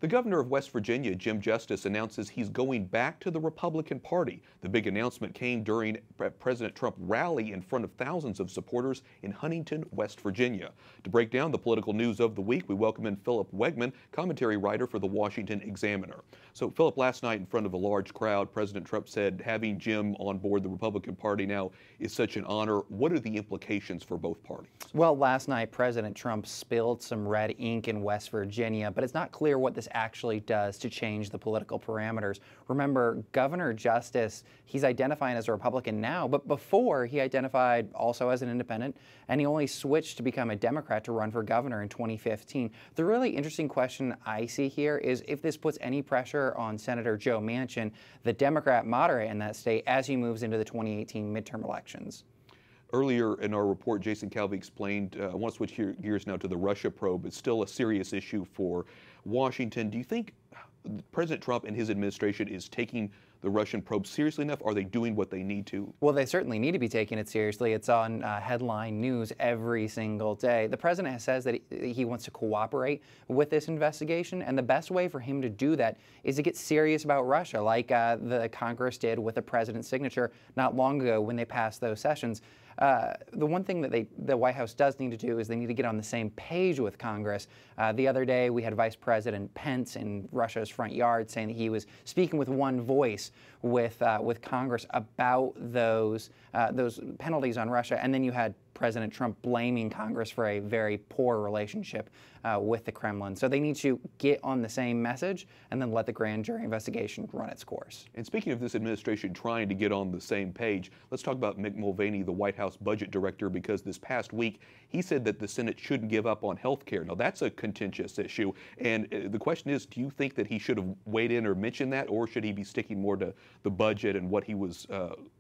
The governor of West Virginia, Jim Justice, announces he's going back to the Republican Party. The big announcement came during President Trump rally in front of thousands of supporters in Huntington, West Virginia. To break down the political news of the week, we welcome in Philip Wegmann, commentary writer for the Washington Examiner. So, Philip, last night in front of a large crowd, President Trump said having Jim on board the Republican Party now is such an honor. What are the implications for both parties? Well, last night, President Trump spilled some red ink in West Virginia, but it's not clear what this actually does to change the political parameters. Remember, Governor Justice, he's identifying as a Republican now, but before he identified also as an independent, and he only switched to become a Democrat to run for governor in 2015. The really interesting question I see here is if this puts any pressure on Senator Joe Manchin, the Democrat moderate in that state, as he moves into the 2018 midterm elections. Earlier in our report, Jason Calvi explained, I want to switch gears now to the Russia probe. It's still a serious issue for Washington. Do you think President Trump and his administration is taking the Russian probe seriously enough? Are they doing what they need to? Well, they certainly need to be taking it seriously. It's on headline news every single day. The president says that he wants to cooperate with this investigation, and the best way for him to do that is to get serious about Russia, like the Congress did with the president's signature not long ago when they passed those sessions. The one thing that the White House does need to do is they need to get on the same page with Congress. The other day, we had Vice President Pence in Russia's front yard saying that he was speaking with one voice with Congress about those penalties on Russia, and then you had President Trump blaming Congress for a very poor relationship with the Kremlin. So they need to get on the same message and then let the grand jury investigation run its course. And speaking of this administration trying to get on the same page, let's talk about Mick Mulvaney, the White House budget director, because this past week he said that the Senate shouldn't give up on health care. Now that's a contentious issue, and the question is, do you think that he should have weighed in or mentioned that, or should he be sticking more to the budget and what he was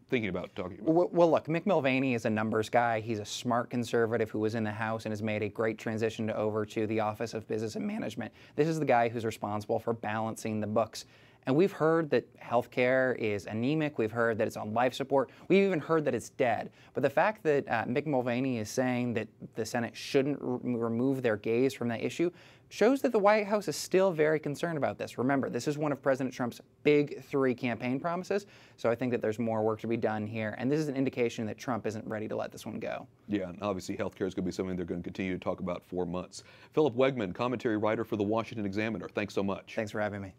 thinking about talking about? Well, look, Mick Mulvaney is a numbers guy. He's a smart conservative who was in the House and has made a great transition over to the Office of Business and Management. This is the guy who's responsible for balancing the books. And we've heard that healthcare is anemic. We've heard that it's on life support. We've even heard that it's dead. But the fact that Mick Mulvaney is saying that the Senate shouldn't remove their gaze from that issue shows that the White House is still very concerned about this. Remember, this is one of President Trump's big 3 campaign promises. So I think that there's more work to be done here. And this is an indication that Trump isn't ready to let this one go. Yeah, and obviously healthcare is going to be something they're going to continue to talk about for months. Philip Wegmann, commentary writer for the Washington Examiner. Thanks so much. Thanks for having me.